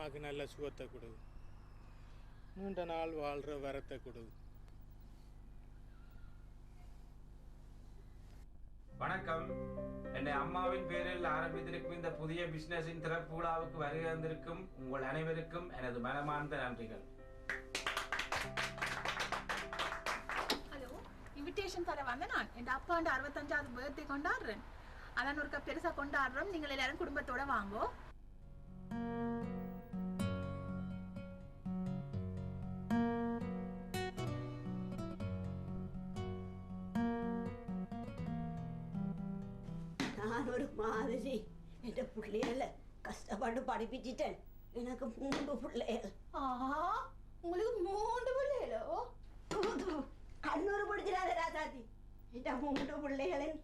அம்மாவுக்கு நல்ல சுகத்தை கொடு, நீண்ட நாள் வாழ்கிற வரத்தை கொடு. வணக்கம். என்னை அம்மாவின் பேரில் ஆரம்பித்திருக்கும் இந்த புதிய பிசினஸின் திறப்பு விழாவுக்கு வருகை வந்திருக்கும் உங்கள் அனைவருக்கும் எனது மனமார்ந்த நன்றிகள். ஹலோ, இன்விடேஷன் தர வந்த நான் என் அப்பாண்ட 65வது பர்த்டே கொண்டாடுறேன். அதான் ஒரு பெருசா கொண்டாடுறோம். நீங்கள் எல்லாரும் குடும்பத்தோட வாங்கோ. நான் ஒரு மாதிரி என் பிள்ளைகளை கஷ்டப்பட்டு படிப்பிச்சிட்டேன். எனக்கு 3 பிள்ளைகள். உங்களுக்கு 3 பிள்ளைகளோ? கண்ணூர் பிடிச்சிடாத ராசாத்தி. என் 3 பிள்ளைகளின்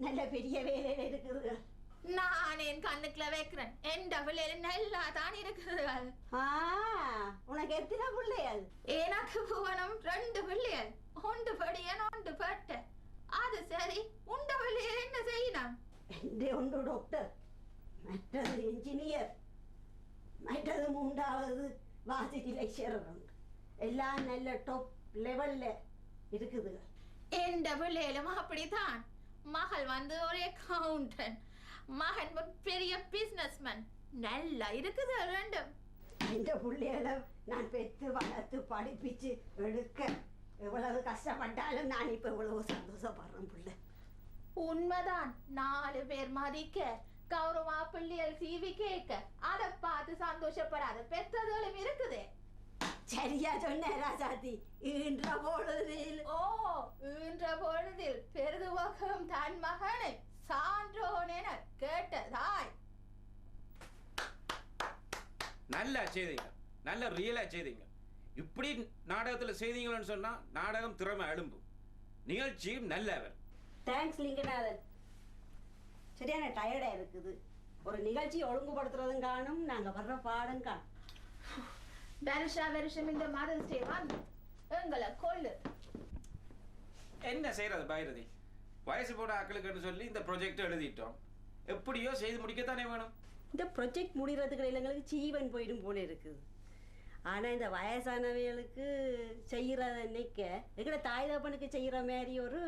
நல்ல பெரிய வேலையில இருக்குது. நான் என் கண்ணுக்குள்ள வைக்கிறேன். என் பிள்ளைகள் நல்லா தான் இருக்குதுகள். உனக்கு எத்தனை பிள்ளைகள்? எனக்கு புவனம் 2 பிள்ளைகள். 1 படியன் 1 பட்ட. அது சரி, உண்ட பிள்ளைகள் என்ன செய்யணும்? എൻ്റെ ഉണ്ട് ഡോക്ടർ, മറ്റത് എഞ്ചിനീയർ, മറ്റത് 3வது വാസിറ്റി ലെക്ചറർ ഉണ്ട്. எல்லாம் நல்ல டாப் லெவல்ல இருக்குது. என் பிள்ளைகளும் அப்படித்தான். மகள் வந்து ஒரு அக்கவுண்டன்ட், மகன் ஒரு பெரிய பிசினஸ்மேன். நல்லா இருக்குது ரெண்டும். எந்த பிள்ளைகளை நான் பெற்று வளர்த்து படிப்பிச்சு எடுக்க எவ்வளவு கஷ்டப்பட்டாலும் நான் இப்ப எவ்வளவு சந்தோஷப்படுறேன். பிள்ளை உண்மைதான். 4 பேர் மதிக்க, கௌரவமா பிள்ளைகள் சீவி கேட்க, அதை பார்த்து சந்தோஷப்படாத பெற்றதுகளும் இருக்குது. சரியா சொன்ன ராசாத்தி. ஈன்ற பொழுதில் ஈன்ற பொழுதில் பெருதுவகம் தன் மகனை சான்றோன் என கேட்டதாய். நல்லா செய்தீங்க, நல்ல ரியலா செய்தீங்க. இப்படி நாடகத்துல செய்தீங்கன்னு சொன்னா நாடகம் திறமை எழும்பும், நிகழ்ச்சியும் நல்லவர். தேங்க்ஸ் லிங்கநாதன். சரியான டயர்டா இருக்குது. ஒரு நிகழ்ச்சி ஒழுங்குபடுத்துறதும் காணும், நாங்க வர்ற பாடம் காணும். வருஷம் இந்த மதர்ஸ் டே வந்து எங்களை கொள்ளு. என்ன செய்யறது பாரதி? வயசு போட ஆக்களுக்குன்னு சொல்லி இந்த ப்ராஜெக்ட் எழுதிட்டோம். எப்படியோ செய்து முடிக்கத்தானே வேணும். இந்த ப்ரொஜெக்ட் முடிகிறதுக்கு எங்களுக்கு ஜீவன் போயிடும் போல இருக்குது. ஆனால் இந்த வயசானவர்களுக்கு செய்கிறத நினைக்க எங்கட தாய் தப்பனுக்கு செய்கிற மாதிரி ஒரு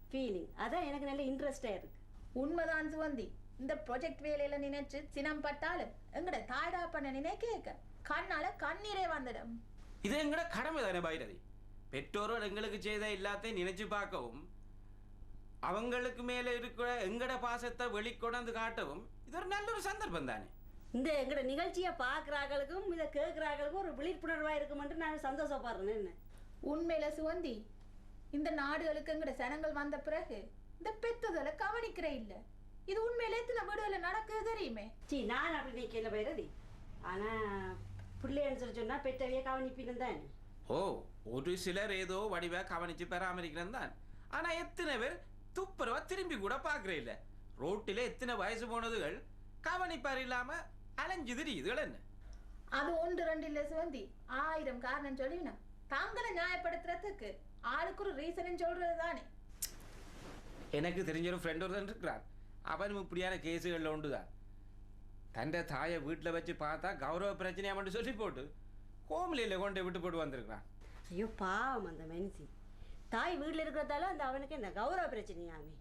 ஃபீலிங். அதான் எனக்கு நல்ல இன்ட்ரெஸ்டாக இருக்கு. உண்மைதான் சுவந்தி. இந்த ப்ராஜெக்ட் வேலையில நினைச்சு சினம் பட்டாலும் எங்கட தாய் தப்பனை நினைக்க கண்ணால கண்ணீரே வந்துடும். இது எங்கட கடமை தானே பாரதி? பெற்றோர்கள் எங்களுக்கு செய்த எல்லாத்தையும் நினைச்சு பார்க்கவும், அவங்களுக்கு மேல இருக்கிற எங்கட பாசத்தை வெளிக்கொண்டு காட்டவும் இது ஒரு நல்ல ஒரு சந்தர்ப்பம் தானே. இந்த எங்கட நிகழ்ச்சியை பார்க்குறாங்களுக்கும் இதை கேட்குறாங்களுக்கும் ஒரு விழிப்புணர்வாக இருக்குமென்று நான் சந்தோஷப்படுறேன். என்ன உண்மையில சுவந்தி, இந்த நாடுகளுக்கு எங்கட சனங்கள் வந்த பிறகு இந்த பெத்ததலை கவனிக்கிற இல்ல. இது உண்மையில எத்தனை வீடுகளை நடக்குது தெரியுமே. நான் அப்படி நினைக்கல பைரதி. ஆனால் பிள்ளைன்னு சொல்லி சொன்னால் பெற்றவையே கவனிப்பின்னு தானே. ஒரு சிலர் ஏதோ வடிவா கவனிச்சு பராமரிக்கிறேன் தான். ஆனா எத்தனை பேர் துப்புரவா திரும்பி கூட பாக்குறே இல்ல. ரோட்டில எத்தனை வயசு போனதுகள் கவனிப்பார் இல்லாம அலைஞ்சு திரியுதுகள். என்ன அது 1 2 இல்ல சுவந்தி, 1000 காரணம் சொல்லினா தாங்களை நியாயப்படுத்துறதுக்கு ஆளுக்கு ஒரு ரீசன் சொல்றது தானே. எனக்கு தெரிஞ்ச ஒரு ஃப்ரெண்ட் ஒருத்தன் இருக்கிறான். அவனும் இப்படியான கேஸுகள்ல உண்டுதான். தன்னை தாயை வீட்டில் வச்சு பார்த்தா கௌரவ பிரச்சனையா மட்டும் சொல்லி போட்டு கோமலியில் கொண்டு விட்டு போட்டு வந்திருக்கான். ஐயோ பாவம் அந்த மனுஷன். தாய் வீட்டில் இருக்கிறதால அந்த அவனுக்கு என்ன கௌரவ பிரச்சனையாமே.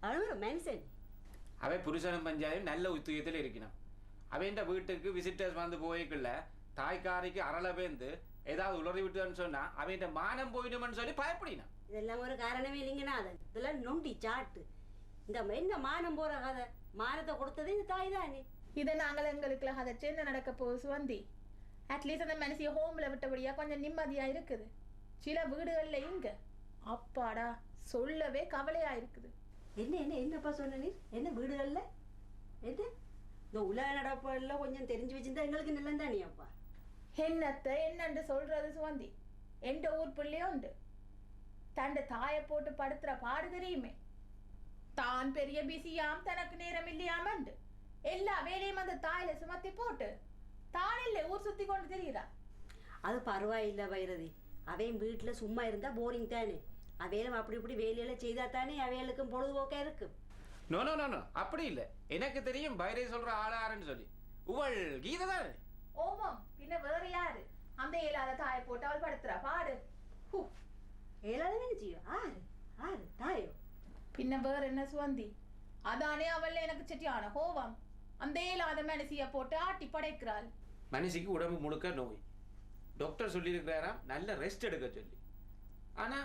அவன் ஒரு மனுஷன். அவன் புருஷனும் பஞ்சாயும் நல்ல உத்தியத்தில் இருக்கணும். அவன் வீட்டுக்கு விசிட்டர்ஸ் வந்து போய்க்குள்ள தாய்க்காரிக்கு அரள பேர்ந்து ஏதாவது உளறி விட்டுன்னு சொன்னா அவன் மானம் போயிடுமென்னு சொல்லி பயப்படினா. இதெல்லாம் ஒரு காரணமே இல்லைங்கன்னா அது இதெல்லாம் நொண்டி சாட்டு. இந்த என்ன மானம் போற கதை, மானத்தை கொடுத்தது இந்த தாய் தானே. இதை நாங்கள் எங்களுக்கு அதை என்ன நடக்க போகுது சுவந்தி? அட்லீஸ்ட் அந்த மனுஷிய ஹோம்ல விட்டபடியா கொஞ்சம் நிம்மதியா இருக்குது. சில வீடுகள்ல இங்க அப்பாடா சொல்லவே கவலையா இருக்குது. என்ன என்ன என்னப்பா சொன்ன நீ? என்ன வீடுகள்ல என்ன இந்த உலக நடப்புல கொஞ்சம் தெரிஞ்சு வச்சிருந்தா எங்களுக்கு நல்லம் தானே அப்பா. என்னன்னு சொல்றது சுவந்தி? எந்த ஊர் பிள்ளையோ உண்டு, தண்ட தாயை போட்டு படுத்துற பாடு தெரியுமே. தான் பெரிய பிஸியாம், தனக்கு நேரம் இல்லையாமண்டு எல்லா வேலையும் அந்த தாயில சுமத்தி போட்டு தான் இல்லை ஊர் சுத்தி கொண்டு தெரியுறா. அது பரவாயில்லை வைரதி. அவன் வீட்டுல சும்மா இருந்தா போரிங் தானே. அவையிலும் அப்படி இப்படி வேலையெல்லாம் செய்தா தானே அவைகளுக்கும் பொழுதுபோக்கா இருக்கும். நோ அப்படி இல்லை. எனக்கு தெரியும் பைரே சொல்ற ஆளாருன்னு சொல்லி. உவள் கீதை தானே? ஓமம் பின்ன வேற யாரு அந்த இயலாத தாயை போட்டு அவள் படுத்துறா பாடு ஹூ. ஏழாவது நினைச்சியோ ஆறு ஆறு தாயோ பின்ன வேற என்ன சுவந்தி அதானே அவள் எனக்கு செட்டியான கோவம் அந்த இயலாத மனசிய போட்டு ஆட்டி படைக்கிறாள். மனுஷிக்கு உடம்பு முழுக்க நோய். டாக்டர் சொல்லியிருக்கிறாராம் நல்ல ரெஸ்ட் எடுக்க சொல்லி. ஆனா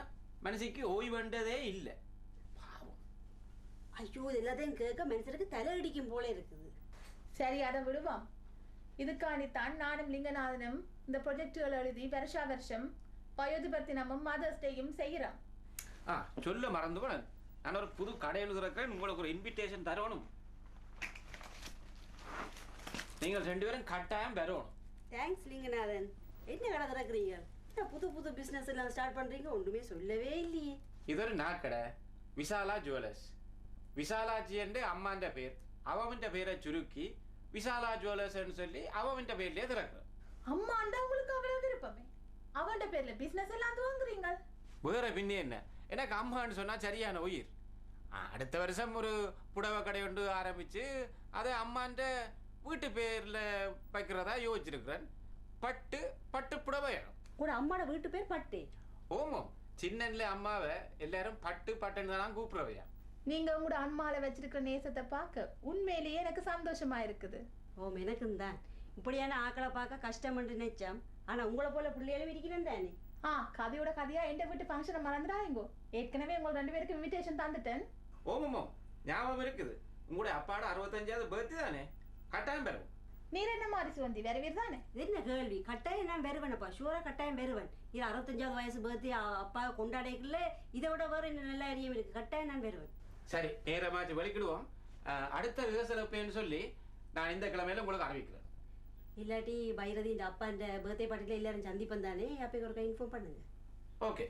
மனுஷிக்கு ஓய்வுன்றதே இல்லை. பாவம். ஐயோ எல்லாத்தையும் கேட்க மனுஷனுக்கு தலை அடிக்கும் போல இருக்குது. சரி அதை விடுவாம். இதுக்காண்டித்தான் நானும் லிங்கநாதனும் இந்த ப்ரொஜெக்டுகள் எழுதி வருஷம் வயோதிபத்தினமும் மதர்ஸ் டேயும் செய்கிறோம். சொல்ல மறந்து போனேன். நான் ஒரு புது கடை எழுதுறேன். உங்களுக்கு ஒரு இன்விடேஷன் தரணும். நீங்கள் 2 பேரும் கட்டாயம் வரணும். தேங்க்ஸ் லிங்கநாதன். என்ன கடை திறக்கிறீங்க? புது புது பிசினஸ் எல்லாம் ஸ்டார்ட் பண்றீங்க, ஒன்றுமே சொல்லவே இல்லையே. இது ஒரு நாட்கடை, விசாலா ஜுவல்லர்ஸ். விசாலாஜி என்று அம்மாண்ட பேர், அவன் பேரை சுருக்கி விசாலா ஜுவல்லர்ஸ் சொல்லி அவன் பேர்லயே திறக்கிறேன். அம்மாண்டா உங்களுக்கு அவ்வளவு விருப்பமே? அவன்ட பேர்ல பிசினஸ் எல்லாம் துவங்குறீங்க? வேற பின்ன என்ன, எனக்கு அம்மான்னு சொன்னா சரியான உயிர். அடுத்த வருஷம் ஒரு புடவை கடை ஒன்று ஆரம்பிச்சு அதை அம்மாண்ட வீட்டு பேர்ல வைக்கிறதா யோசிச்சிருக்கிறேன். பட்டு பட்டு புடவை. கூட அம்மாட வீட்டு பேர் பட்டு. ஓமோ, சின்னன்ல அம்மாவை எல்லாரும் பட்டு பட்டுன்னு தான் கூப்பிடுறவையா. நீங்க உங்களோட அம்மால வச்சிருக்கிற நேசத்தை பார்க்க உண்மையிலேயே எனக்கு சந்தோஷமா இருக்குது. ஓம் எனக்கும் தான். இப்படியான ஆக்களை பார்க்க கஷ்டம் என்று நினைச்சோம். ஆனா உங்களை போல பிள்ளைகளும் இருக்கிறேன் தானே. கதையோட கதையா எந்த வீட்டு ஃபங்க்ஷனை மறந்துடாதீங்கோ. ஏற்கனவே உங்க 2 பேருக்கு இன்விடேஷன் தந்துட்டேன். ஓமோ ஞாபகம் இருக்குது. உங்களுடைய அப்பாட 65வது பர்த்டே தானே, கட்டாயம் பெறும். நீர் என்ன மாதிரி சுவந்தி வரவீர் தானே? என்ன கேள்வி? கட்டாயம் நான் வருவேன்ப்பா, ஷூரா கட்டாயம் வருவேன். இது 65வது வயசு பர்த்டே அப்பா கொண்டாடல, இதை விட வேற என்ன நல்ல ஐடியா இருக்கு. கட்டாயம் நான் வருவேன். சரி, நேரமாச்சு வெளிக்கிடுவோம். அடுத்த ரிஹர்சல் எப்பன்னு சொல்லி நான் இந்த கிழமையில உங்களுக்கு அறிவிக்கிறேன். இல்லாட்டி பைரதி இந்த அப்பா இந்த பர்த்டே பார்ட்டில எல்லாரும் சந்திப்பேன் தானே, அப்போ ஒரு இன்ஃபார்ம் பண்ணுங்க. ஓகே.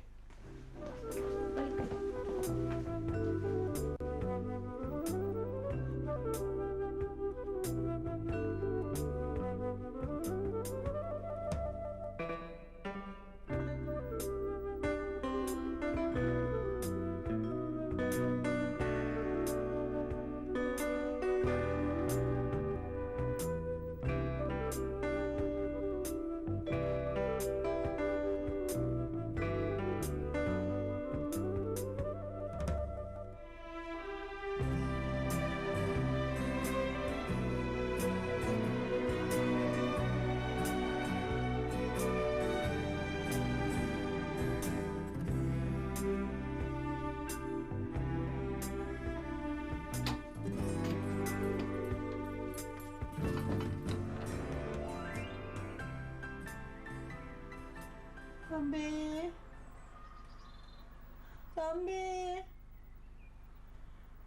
தம்பி தம்பி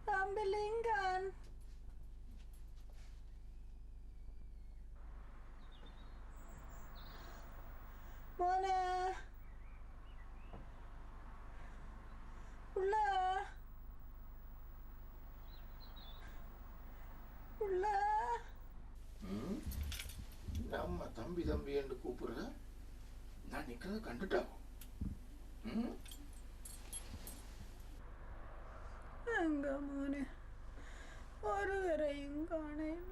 தம்பி லிங்கன், மோனே உள்ள உள்ள. அம்மா தம்பி தம்பி என்று கூப்பிடுற, நான் நிக்கிறத கண்டுட்டாகும். எங்க மோனே ஒருவரையும் காணேன்.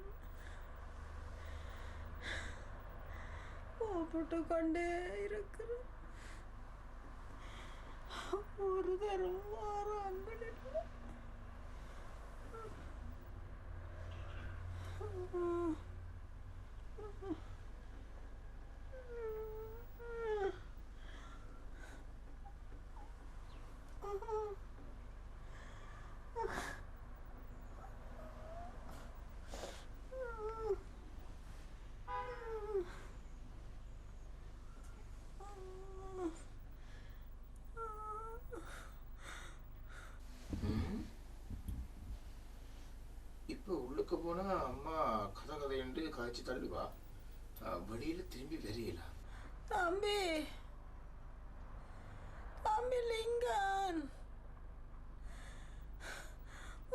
கூப்பிட்டு கொண்டே இருக்கிறேன், ஒரு தரம் வாராங்கள். இப்போ உள்ளுக்கு போனா அம்மா கதை கதையுண்டு கதைச்சு தள்ளுவா, வெளியில திரும்பி வெறியலாம். தம்பி தம்பி லிங்கன்,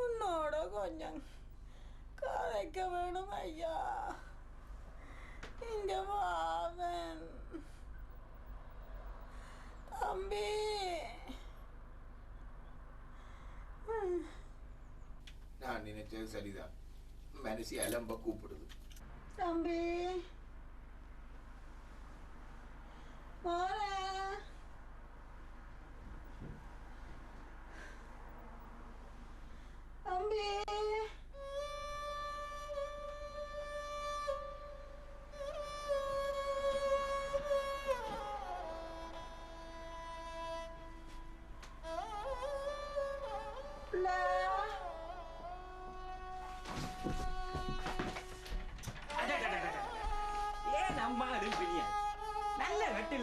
உன்னோட கொஞ்சம் கதைக்க வேணும் ஐயா. இங்க வாவன் தம்பி. நான் நினைச்சது சரிதான், மனசி அலம்ப கூப்பிடுது. தம்பி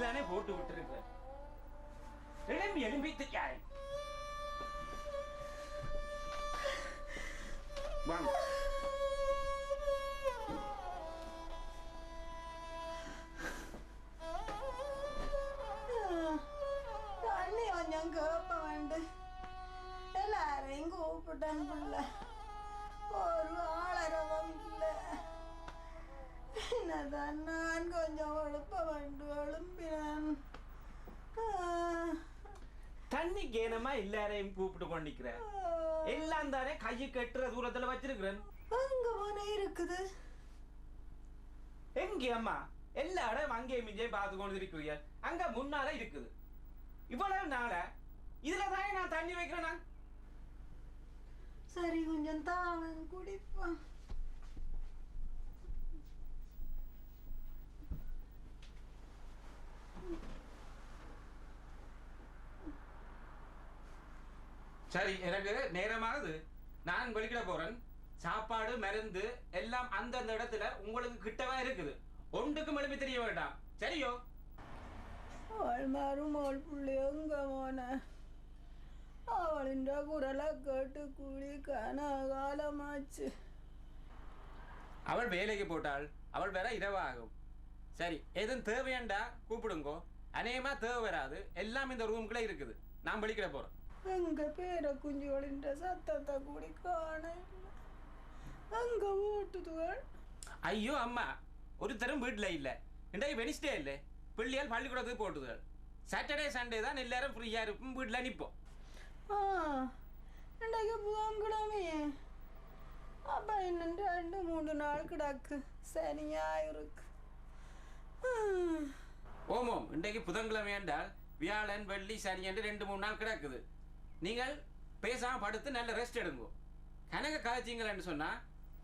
தானே போட்டு விட்டுருக்கிறேன். எழும்பி எழும்பி திக்காய் வாங்க. தண்ணி கொஞ்சம் கேப்ப வேண்டு. எல்லாரையும் கூப்பிட்டேன் பிள்ளை. ஒரு ஆளரவம் இல்லை. என்னதான் நான் கொஞ்சம் எழுப்ப வேண்டு எழும்பினேன். தண்ணி கேனமா எல்லாரையும் கூப்பிட்டு கொண்டிருக்கிறேன். எல்லாம் தானே கையை கட்டுற தூரத்துல வச்சிருக்கிறேன். அங்க போன இருக்குது. எங்க அம்மா எல்லா இடம் அங்கேயும் இங்கேயும் பார்த்து கொண்டு இருக்கிறீங்க. அங்க முன்னால இருக்குது. இவ்வளவு நாள இதுல தானே நான் தண்ணி வைக்கிறேன். நான் சரி கொஞ்சம் தாவன் குடிப்பான். சரி, எனக்கு நேரமாகுது. நான் வெளிக்கிட போறேன். சாப்பாடு மருந்து எல்லாம் அந்தந்த இடத்துல உங்களுக்கு கிட்டவா இருக்குது. ஒன்றுக்கும் எழுப்பி தெரிய வேண்டாம். சரியோ? அவள் மருமகள் பிள்ளை எங்க போன? அவளின் குரலை கேட்டு கூடி காலமாச்சு. அவள் வேலைக்கு போட்டாள். அவள் வேற இரவாகும். சரி, எதுவும் தேவையாண்டா கூப்பிடுங்கோ. அநேகமா தேவை வராது. எல்லாம் இந்த ரூம்குள்ள இருக்குது. நான் வெளிக்கிட போறேன். எங்க பேர குஞ்சுகளின் சத்தத்தை கூடி காண அங்க ஓட்டுதுகள். ஐயோ அம்மா, ஒரு தரம் வீட்டுல இல்ல. இன்றைக்கு வெனிஸ்டே இல்ல. பிள்ளையால் பள்ளிக்கூடத்துக்கு போட்டுதுகள். சாட்டர்டே சண்டே தான் எல்லாரும் ஃப்ரீயா இருப்போம். வீட்டுல நிற்போம். இன்றைக்கு புதன்கிழமையே. அப்ப இன்னும் 2-3 நாள் கிடக்கு. சனியா இருக்கு. ஓமோம், இன்றைக்கு புதன்கிழமை என்றால் வியாழன் வெள்ளி சனி என்று 2-3 நாள் கிடக்குது. நீங்கள் பேசாம படுத்து நல்ல ரெஸ்ட் எடுங்க. கணக்க காய்ச்சிங்கன்னு சொன்னா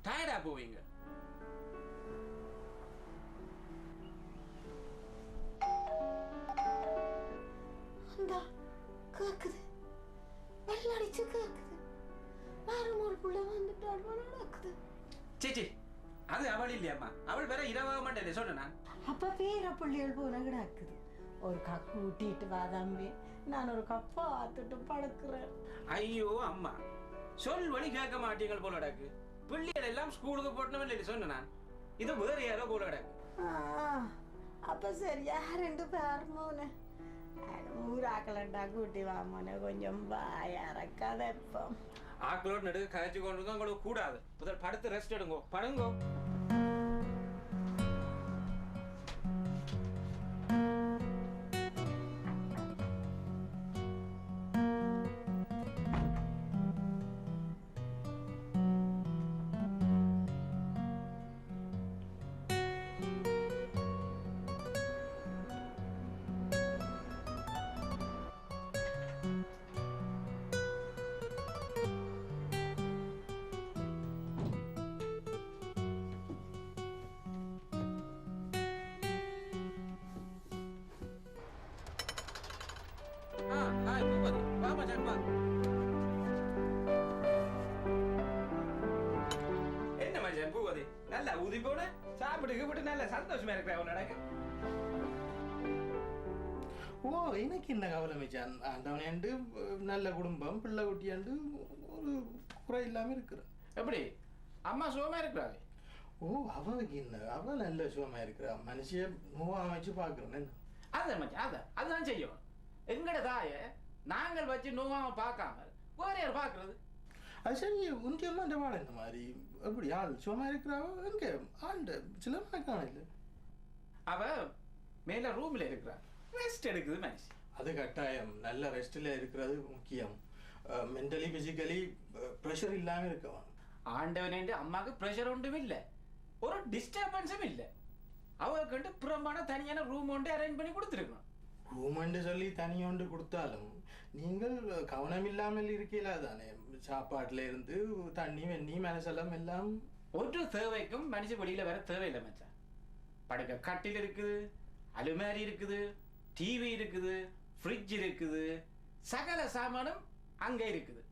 டயர்டா போவீங்க. கேக்குது, வெள்ளடிச்சு கேக்குது. மருமகள் புள்ள வந்துட்டாள் போல நடக்குது. சேச்சி, அது அவள் இல்லையம்மா. அவள் வேற இரவாக மாட்டேன் சொன்னேன். அப்ப பேர பிள்ளைகள் போன கிடக்குது. ஒரு கப்பு ஊட்டிட்டு வா தம்பி. நான் ஒரு கப்பா ஆத்துட்டு படுக்கிறேன். ஐயோ அம்மா, சொல் வழி கேட்க மாட்டீங்கள் போல கிடக்கு. பிள்ளைகள் எல்லாம் ஸ்கூலுக்கு போட்டவன் இல்லை சொன்னேன். இது வேற யாரோ போல கிடக்கு. அப்ப சரியா 2 பேர் மோனே. ஊராக்கலண்டா கூட்டி வா மோனே. கொஞ்சம் வாயார கதைப்போம். ஆக்களோடு நடுக்க கதைச்சு கொண்டு உங்களுக்கு கூடாது. முதல் படுத்து ரெஸ்ட் எடுங்கோ. படுங்கோ. என்ன மச்சான் பூவதி, நல்லா ஊதி போன சாப்பிட்டு நல்ல சந்தோஷமா இருக்கிற. ஓ, எனக்கு என்ன கவலை மச்சான். ஆண்டவனேண்டு நல்ல குடும்பம், பிள்ளை குட்டியாண்டு ஒரு குறை இல்லாம இருக்கிற. எப்படி அம்மா சுகமா இருக்கிறாள்? ஓ, அவளுக்கு என்ன, அவ நல்ல சுகமா இருக்கிறா. மனுஷிய நோவா அமைச்சு பாக்குறேன். அதான் மச்சான், அதுதான் செய்யும். எங்கட தாய நாங்கள் வச்சு நோவாம பார்க்காம வேற யார் பாக்குறது? அது சரி, உந்தியம்மா இந்த வாழ இந்த மாதிரி எப்படி ஆள் சும்மா இருக்கிறாவோ? எங்க ஆண்டு சில இல்லை. அவ மேல ரூம்ல இருக்கிறா, ரெஸ்ட் எடுக்குது மனுஷி. அது கட்டாயம். நல்ல ரெஸ்ட்ல இருக்கிறது முக்கியம். மென்டலி பிசிக்கலி ப்ரெஷர் இல்லாம இருக்கவன். ஆண்டவனேண்டு அம்மாவுக்கு ப்ரெஷர் ஒன்றும் இல்லை, ஒரு டிஸ்டர்பன்ஸும் இல்லை. அவளுக்கு புறம்பான தனியான ரூம் ஒன்று அரேஞ்ச் பண்ணி கொடுத்துருக்கணும். ரூம்னு சொல்லி தனியோண்டு கொடுத்தாலும் நீங்கள் கவனம் இல்லாமல் இருக்கீங்களா தானே? சாப்பாட்டுல இருந்து தண்ணி வெண்ணி மனசெல்லாம் எல்லாம். ஒரு தேவைக்கும் மனுஷன் வெளியில வர தேவையில்லை மச்சான். படுக்க கட்டில் இருக்குது, அலுமாரி இருக்குது, டிவி இருக்குது, ஃப்ரிட்ஜ் இருக்குது, சகல சாமானும் அங்க இருக்குது.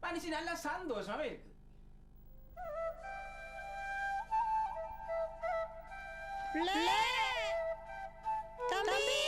மனுஷன் நல்லா சந்தோஷமாவே இருக்குது. தம்பி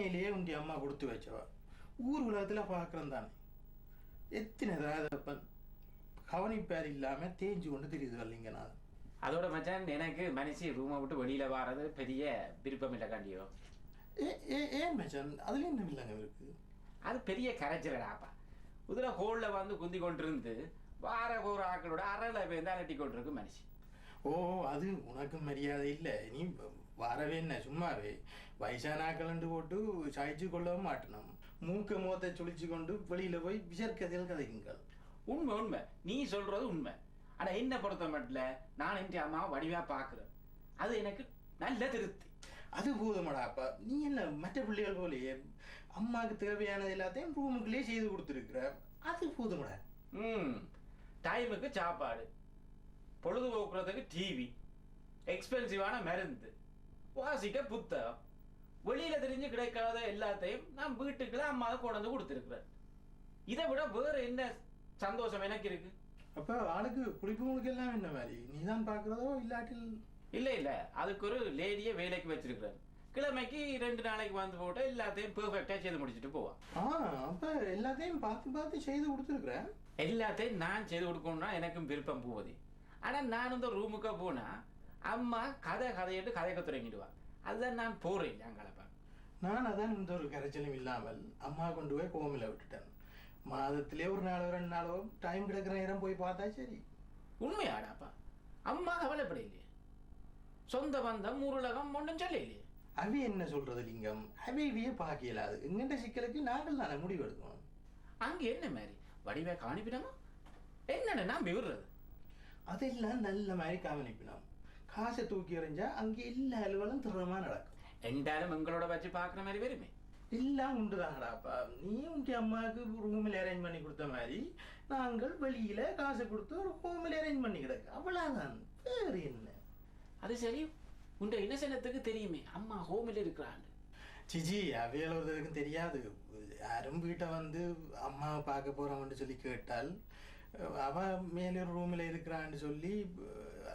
உண்மையிலேயே உண்டி அம்மா கொடுத்து வச்சவா ஊர் உலகத்தில் பார்க்குறேன் தானே எத்தனை ராதப்பன் கவனிப்பார் இல்லாமல் தேஞ்சு கொண்டு தெரியுது வரலிங்க நான். அதோட மச்சான் எனக்கு மனுஷி ரூமை விட்டு வெளியில வாரது பெரிய விருப்பம் இல்லை காண்டியோ. ஏன் மச்சான் அதுல என்ன இல்லைங்க இருக்கு? அது பெரிய கரைச்சிடடாப்பா. உதிர ஹோல்ல வந்து குந்தி கொண்டிருந்து வார ஒரு ஆக்களோட அறல பேருந்து அலட்டி கொண்டிருக்கு மனுஷி. ஓ அது உனக்கு மரியாதை இல்லை. நீ வரவே என்ன சும்மாவே வயசான ஆக்கலண்டு போட்டு சாய்ச்சி கொள்ளவும் மாட்டணும். மூக்க முகத்தை சுழிச்சு கொண்டு வெளியில போய் விசர்க்கதையில் கதைக்குங்கள். உண்மை உண்மை நீ சொல்றது உண்மை. ஆனா என்ன பொறுத்த மட்டும் நான் என் அம்மாவை வடிவா பாக்குறேன். அது எனக்கு நல்ல திருப்தி. அது பூதமாடாப்பா. நீ என்ன மற்ற பிள்ளைகள் போலயே அம்மாவுக்கு தேவையானது எல்லாத்தையும் ரூமுக்குள்ளேயே செய்து கொடுத்துருக்குற. அது பூதமாடா. டைமுக்கு சாப்பாடு, பொழுதுபோக்குறதுக்கு டிவி, எக்ஸ்பென்சிவான மருந்து, வாசிக்க புத்தகம், வெளியில தெரிஞ்சு கிடைக்காத எல்லாத்தையும் நான் வீட்டுக்குள்ள அம்மாவை கொண்டு வந்து கொடுத்துருக்குறேன். இதை விட வேற என்ன சந்தோஷம் எனக்கு இருக்கு? அப்ப ஆளுக்கு குடிப்பவங்களுக்கு எல்லாம் என்ன மாதிரி நீ தான் பாக்குறதோ இல்லாட்டில்? இல்ல இல்ல அதுக்கு ஒரு லேடியை வேலைக்கு வச்சிருக்கிறேன். கிழமைக்கு 2 நாளைக்கு வந்து போட்டு எல்லாத்தையும் பெர்ஃபெக்டா செய்து முடிச்சுட்டு போவான். அப்ப எல்லாத்தையும் பார்த்து பார்த்து செய்து கொடுத்துருக்குறேன். எல்லாத்தையும் நான் செய்து கொடுக்கணும்னா எனக்கும் விருப்பம் போகுது. ஆனா நான் இந்த ரூமுக்கு போனா அம்மா கதையிட்டு கதைக்க தொடங்கிடுவா. அதுதான் நான் போறேன் அங்காளப்பா. நான் அதான் இந்த ஒரு கரைச்சலும் இல்லாமல் அம்மா கொண்டு போய் கோமில விட்டுட்டேன். மாதத்திலே ஒரு நாளோ 2 நாளோ டைம் கிடைக்கிற நேரம் போய் பார்த்தா சரி. உண்மையாடாப்பா. அம்மா கவலைப்பட இல்லையே. சொந்த பந்தம் உருளகம் ஒன்றும் சொல்ல இல்லையே. அவை என்ன சொல்றது லிங்கம்? அவையே பார்க்க இயலாது. எங்கிட்ட சிக்கலுக்கு நாங்கள் தானே முடிவு எடுக்கணும். அங்க என்ன மாதிரி வடிவை கவனிப்பினமா என்னென்ன நான் விடுறது? அதெல்லாம் நல்ல மாதிரி கவனிப்பினோம். காசை தூக்கி எறிஞ்சா அங்கே எல்லா அலுவலும் திறமா நடக்கும். எண்டாலும் எங்களோட வச்சு பார்க்குற மாதிரி வருமே. எல்லாம் உண்டுதாங்கடாப்பா. நீ உங்க அம்மாவுக்கு ரூமில் அரேஞ்ச் பண்ணி கொடுத்த மாதிரி நாங்கள் வெளியில காசு கொடுத்து ஒரு ஹோமில் அரேஞ்ச் பண்ணி கிடக்கு. அவ்வளவுதான், வேறு என்ன? அது சரி, உண்ட இனசனத்துக்கு தெரியுமே அம்மா ஹோமில் இருக்கிறான். சிஜி அவையளவுக்கும் தெரியாது. யாரும் வீட்டை வந்து அம்மாவை பார்க்க போறோம்னு சொல்லி கேட்டால் அவ மேலே ஒரு ரூமில் இருக்கிறான்னு சொல்லி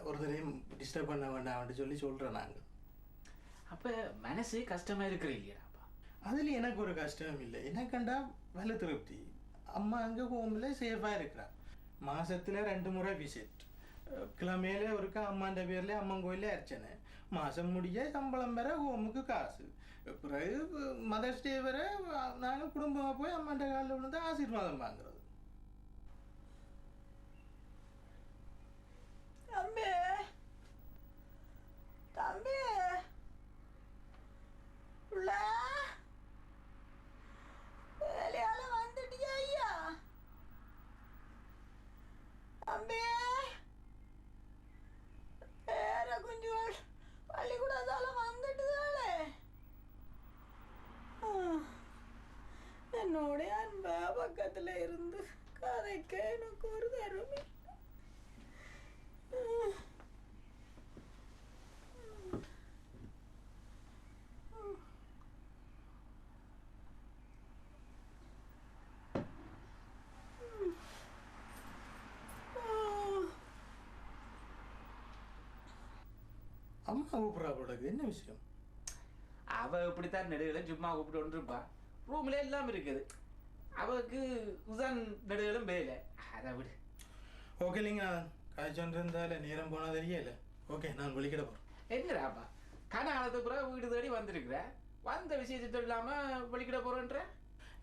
ஒருத்தரையும் டிஸ்டர்ப் பண்ண வேண்டாம்னு சொல்லி சொல்றோம் நாங்கள். அப்ப மனசு கஷ்டமா இருக்கிற இல்லையாப்பா? அதுல எனக்கு ஒரு கஷ்டம் இல்லை. எனக்கண்டா வேலை திருப்தி. அம்மா அங்கே ஹோமில் சேஃபாக இருக்கிறா. மாசத்துல 2 முறை விசிட். கிழமையில ஒருக்கா அம்மாண்ட பேர்ல அம்மன் கோயில அர்ச்சனை. மாசம் முடிய சம்பளம் பெற ஹோமுக்கு காசு. பிறகு மதர்ஸ் டே வர நாங்கள் குடும்பமாக போய் அம்மாண்ட காலில் விழுந்து ஆசீர்வாதம் வாங்குறது. தம்பி தம்பி உள்ள வேலையால வந்துட்டியா ஐயா? தம்பி வேற குஞ்சுகள் பள்ளிக்கூடத்தால வந்துட்டுதாளே. என்னுடைய அன்பா பக்கத்துல இருந்து கதைக்க எனக்கு ஒரு தருமி. அம்மா கூப்பிட்றா போடுறது என்ன விஷயம்? அவ இப்படித்தான் நெடுகளும் சும்மா கூப்பிட்டு கொண்டிருப்பா. ரூம்ல எல்லாம் இருக்குது. அவளுக்கு உதான் நெடுகளும் வேலை. அதை விடு. ஓகே இல்லைங்க, காய்ச்சல் இருந்தால நேரம் போனா தெரியல. ஓகே நான் வெளிக்கிட போறேன். என்னடாப்பா கனகாலத்துக்கு பிறகு வீடு தேடி வந்திருக்கிற, வந்த விஷயத்தை இல்லாம வெளிக்கிட போறேன்ற?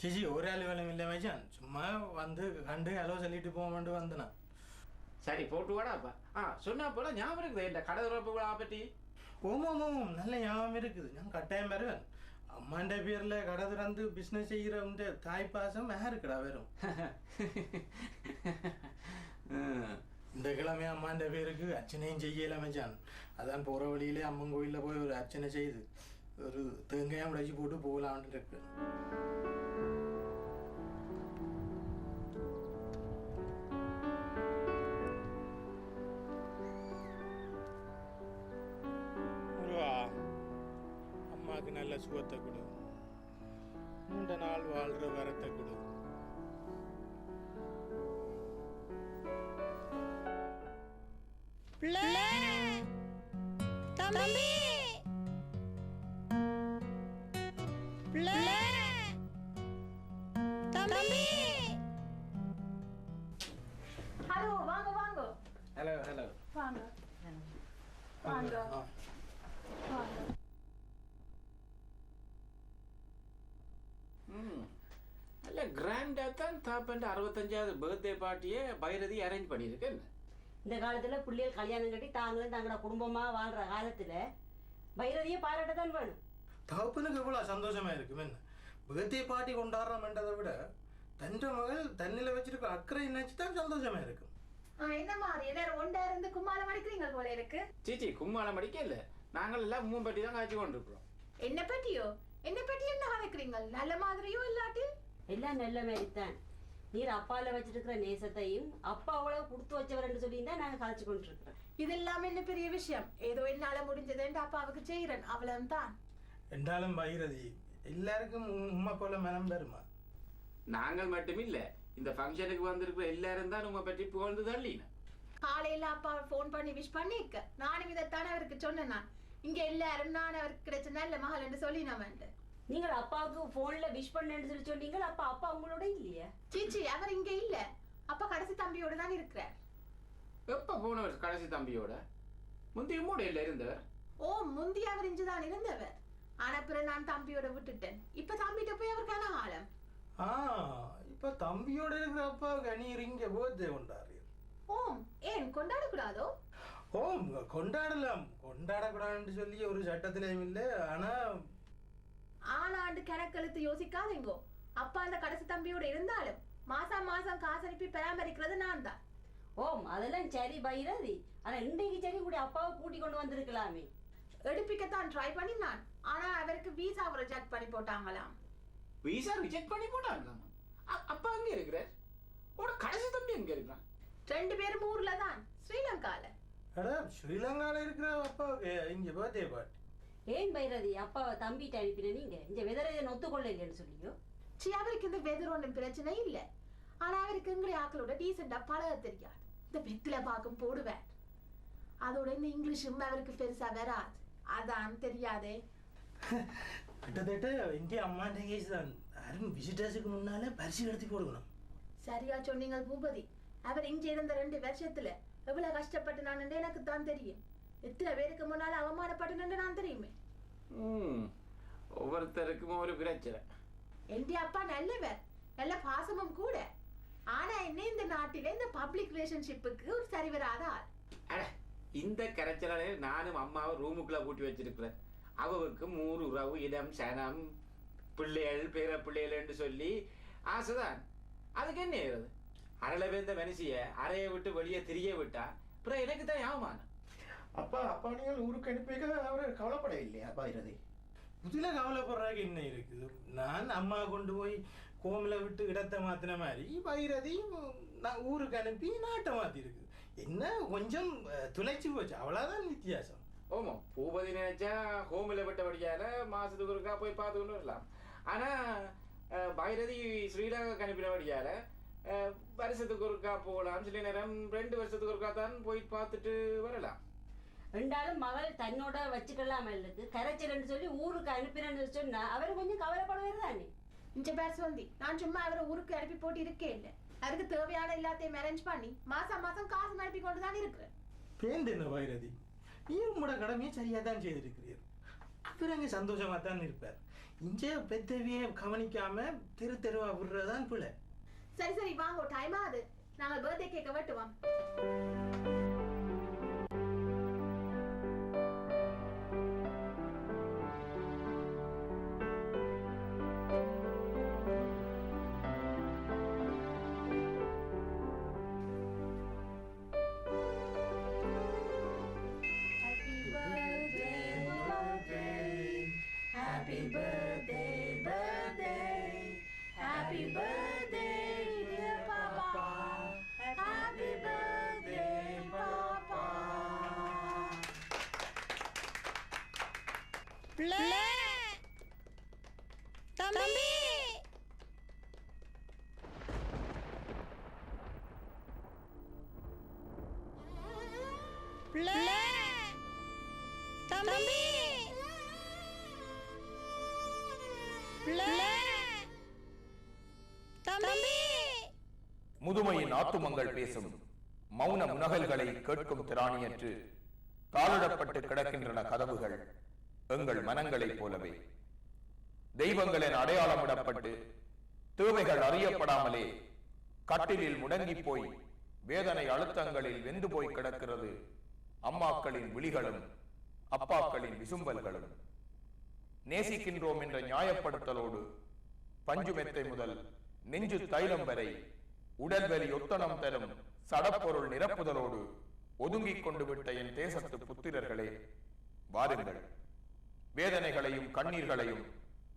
சிஜி ஒரு ஆள் வேலையும் இல்லை மச்சான். சும்மா வந்து கண்டு ஹலோ சொல்லிட்டு போவேன் வந்தனா. சரி போட்டு வாடாப்பா. சொன்னா போல ஞாபகம் இருக்குது இந்த கடை திறப்பு விழா பற்றி. ஓமாம் நல்ல ஞாபகம் இருக்குது. நான் கட்டாயம் வருவேன். அம்மாண்ட பேர்ல கடை திறந்து பிசினஸ் செய்கிற தாய் பாசம் யாருக்குடா வரும்? இந்த கிழமை அம்மாண்ட பேருக்கு அர்ச்சனையும் செய்யல மச்சான். அதான் போற வழியிலே அம்மன் கோயிலில் போய் ஒரு அர்ச்சனை செய்து ஒரு தேங்காயம் உடைச்சி போட்டு போகலான்ட்டு இருக்கு. அம்மாவுக்கு நல்ல சுகத்தை கொடு, நீண்ட நாள் வாழ்ற வரத்தை கொடு. தம்பி ஹலோ வாங்க வாங்க ஹலோ ஹலோ வாங்க வாங்க வாங்க. நல்ல கிராண்டாக தான் தாப்பண்ட 65வது பர்த்டே பார்ட்டியை பைரதி அரேஞ்ச் பண்ணியிருக்கேன். இந்த காலத்துல பிள்ளைகள் கல்யாணம் கட்டி தாங்களும் தங்களோட குடும்பமா வாழ்ற காலத்துல பைரதியை பாராட்ட தான் வேணும். தகப்பனுக்கு எவ்வளவு சந்தோஷமா இருக்கும். என்ன பர்த்டே பார்ட்டி கொண்டாடுறோம்ன்றதை விட தன்ற மகள் தண்ணில வச்சிருக்க அக்கறை நினைச்சு தான் சந்தோஷமா இருக்கும். என்ன மாதிரி எல்லாரும் ஒண்டா இருந்து கும்மாளம் அடிக்கிறீங்க போல இருக்கு. சீச்சி கும்மாளம் அடிக்க இல்லை, நாங்கள் எல்லாம் மூணு பட்டி தான் காய்ச்சி கொண்டிருக்கிறோம். என்ன பற்றியோ என்ன பற்றி என்ன கதைக்கிறீங்க? நல்ல மாதிரியோ இல்லாட்டி எல்லாம் நல்ல மாதிரி தான். நீர் அப்பால வச்சிருக்கிற நேசத்தையும் அப்பா அவ்வளவு கொடுத்து வச்சவர்ன்னு சொல்லி தான் நாங்க கழிச்சு கொண்டு இருக்கிறோம். இது எல்லாமே என்ன பெரிய விஷயம்? ஏதோ என்னால முடிஞ்சதுன்னு அப்பாவுக்கு செய்யறேன், அவ்வளவுதான். என்றாலும் பைரதி எல்லாருக்கும் உண்மை போல மனம் பெறுமா? நாங்கள் மட்டும் இல்லை, இந்த ஃபங்க்ஷனுக்கு வந்திருக்கிற எல்லாரும் தான் உங்க பற்றி புகழ்ந்து தள்ளின. காலையில அப்பா போன் பண்ணி விஷ் பண்ணிக்க. நானும் இதைத்தானே அவருக்கு சொன்னேன். நான் இங்க எல்லாரும் நான் அவருக்கு கிடைச்ச நல்ல மகள் என்று சொல்லி நம்ம நீங்கள் அப்பாவுக்கு போன்ல விஷ் பண்ணேன்னு சொல்லி சொன்னீங்க. அப்பா அப்பா உங்களோட இல்லையா? சீச்சி அவர் இங்க இல்ல. அப்பா கடைசி தம்பியோட தான் இருக்கிறார். எப்ப போனவர் கடைசி தம்பியோட? முந்தைய மூடையில இருந்தவர். ஓ முந்தி அவர் இஞ்சுதான் இருந்தவர். ஆனா பிறகு நான் தம்பியோட விட்டுட்டேன். இப்ப தம்பிட்ட போய் அவருக்கான ஆழம். இப்ப தம்பியோட இருக்கிற அப்பாவுக்கு நீர் இங்க பர்த்டே கொண்டாடுறீர். ஓம் ஏன் கொண்டாடக்கூடாதோ? ஓம் கொண்டாடலாம், கொண்டாடக்கூடாதுன்னு சொல்லி ஒரு சட்டத்திலையும் இல்லை. ஆனாண்டு கணக்கெழுத்து யோசிக்காதீங்கோ. அப்பா அந்த கடைசி தம்பியோட இருந்தாலும் மாசம் மாசம் காசு அனுப்பி பராமரிக்கிறது நான் தான். ஓம் அதெல்லாம் சரி பைரதி. ஆனா இன்றைக்கு சரி கூட அப்பாவை கூட்டி கொண்டு வந்திருக்கலாமே. எடுப்பிக்கத்தான் ட்ரை பண்ணி நான். ஆனா அவருக்கு வீசா ரிஜெக்ட் பண்ணி போட்டாங்களாம். வீசா ரிஜெக்ட் பண்ணி போட்டாங்களாம்? அப்பா அங்க இருக்கிறார், ஒரு கடைசி தம்பி அங்க இருக்கிறான். 2 பேரும் ஊர்ல தான், ஸ்ரீலங்கால. ஸ்ரீலங்கால இருக்கிற அப்பாவுக்கு இங்க பர்த்டே பார்ட்டி. ஏன் பைரதி அப்பாவை தம்பிட்டு அனுப்பின நீங்க? இந்த வெதரை ஒத்துக்கொள்ள இல்லைன்னு சொல்லியோ? சி அவருக்கு இந்த வெதர் ஒன்றும் பிரச்சனை இல்லை. ஆனா அவருக்கு எங்களை ஆக்களோட டீசெண்டா பழக தெரியாது. இந்த வெத்தில பாக்கும் போடுவேன். அதோட இந்த இங்கிலீஷும் அவருக்கு பெருசா வராது. அதான் தெரியாதே. கிட்டத்தட்ட இந்திய அம்மாண்ட கேஸ் தான். யாரும் விசிட்டர்ஸுக்கு முன்னால பரிசு எடுத்து கொடுக்கணும். சரியா சொன்னீங்க பூபதி. அவர் இங்க இருந்த 2 வருஷத்துல எவ்வளவு கஷ்டப்பட்டு நான் எனக்கு தான் தெரியும். எத்தனை பேருக்கு முன்னால அவமானப்பட்டு நான் தெரியுமே. ஒவ்வொருத்தருக்கும் ஒரு பிரச்சனை. என் அப்பா நல்லவர், நல்ல பாசமும் கூட. ஆனா என்ன இந்த நாட்டில இந்த பப்ளிக் ரிலேஷன்ஷிப்புக்கு ஒரு சரி வராத ஆள். இந்த கரைச்சலாலே நானும் அம்மாவை ரூமுக்குள்ள கூட்டி வச்சிருக்கிறேன். அவருக்கு 3 உறவு இடம் சனம் பிள்ளைகள் பேர பிள்ளைகள் என்று சொல்லி ஆசைதான். அதுக்கு என்ன ஏறது? அரளை வேந்த மனுஷிய அறையை விட்டு வெளியே திரிய விட்டா அப்புறம் எனக்கு தான் யாமானம். அப்பா நீங்கள் ஊருக்கு அனுப்பிக்க அவரை கவலைப்பட இல்லையா பைரதி? புதில கவலைப்படுறாங்க என்ன இருக்குது? நான் அம்மா கொண்டு போய் கோமில விட்டு இடத்தை மாத்தின மாதிரி பைரதி நான் ஊருக்கு அனுப்பி நாட்டை மாத்தி இருக்கு. என்ன கொஞ்சம் துளைச்சி போச்சு, அவ்வளவுதான் வித்தியாசம். ஓமா பூபதி நினைச்சா ஹோமில் விட்டபடியால மாசத்துக்கு ஒருக்கா போய் பார்த்து கொண்டு வரலாம். ஆனா பைரதி ஸ்ரீலங்கா அனுப்பினபடியால வருஷத்துக்கு ஒருக்கா போகலாம். சில நேரம் 2 வருஷத்துக்கு ஒருக்கா தான் போய் பார்த்துட்டு வரலாம். ரெண்டாலும் மகள் தன்னோட வச்சுக்கலாம் இல்லது கரைச்சல்னு சொல்லி ஊருக்கு அனுப்பினு சொன்னா அவர் கொஞ்சம் கவலைப்படுவார் தானே. இந்த பேர் சொல்லி நான் சும்மா அவரை ஊருக்கு அனுப்பி போட்டு இருக்கே இல்லை. அதுக்கு தேவையான எல்லாத்தையும் அரேஞ்ச் பண்ணி மாசம் மாசம் காசு அனுப்பி கொண்டு தான் இருக்கிறேன். பேருந்து என்ன பைரதி, நீர் உங்களோட கடமையை சரியா தான் செய்திருக்கிறீர். அவர் அங்கே சந்தோஷமா தான் இருப்பார். இங்கே பெத்தவியை கவனிக்காம தெருவா விடுறதான் பிள்ளை. சரி சரி வாங்க, டைம் ஆகுது. நாங்கள் பர்த்டே கேக்க வெட்டுவோம். Happy birthday, birthday, happy birthday, dear Papa. Happy birthday, Papa. பிள்ளை தம்பி பிள்ளை தம்பி பிள்ளை தம்பி முதுமையின் ஆத்துமங்கள் பேசும் மௌன முனகல்களை கேட்கும் திராணியற்று தாளிடப்பட்டு கிடக்கின்றன கதவுகள் எங்கள் மனங்களைப் போலவே. தெய்வங்கள் என அடையாளமிடப்பட்டு தேவைகள் அறியப்படாமலே கட்டிலில் முடங்கி போய் வேதனை அழுத்தங்களில் வெந்து போய் கிடக்கிறது அம்மாக்களின் விழிகளும் அப்பாக்களின் விசும்பல்களும். நேசிக்கின்றோம் என்ற நியாயப்படுத்தலோடு பஞ்சுமெத்தை முதல் நெஞ்சு தைலம் வரை உடல்வெளி ஒத்தனம் தரும் சடப்பொருள் நிரப்புதலோடு ஒதுங்கிக் கொண்டு விட்ட என் தேசத்து புத்திரர்களே, வாருங்கள். வேதனைகளையும் கண்ணீர்களையும்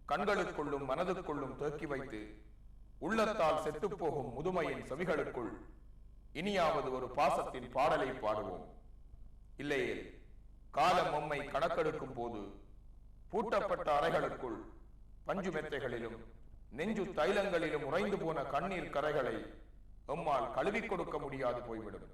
கண்களுக்குள்ளும் மனதுக்குள்ளும் தேக்கி வைத்து உள்ளத்தால் செத்துப்போகும் முதுமையின் செவிகளுக்குள் இனியாவது ஒரு பாசத்தின் பாடலை பாடுவோம். இல்லையே காலம் நம்மை கணக்கெடுக்கும் போது பூட்டப்பட்ட அறைகளுக்குள் பஞ்சு மெத்தைகளிலும் நெஞ்சு தைலங்களிலும் உறைந்து போன கண்ணீர் கரைகளை எம்மால் கழுவிக் கொடுக்க முடியாது போய்விடும்.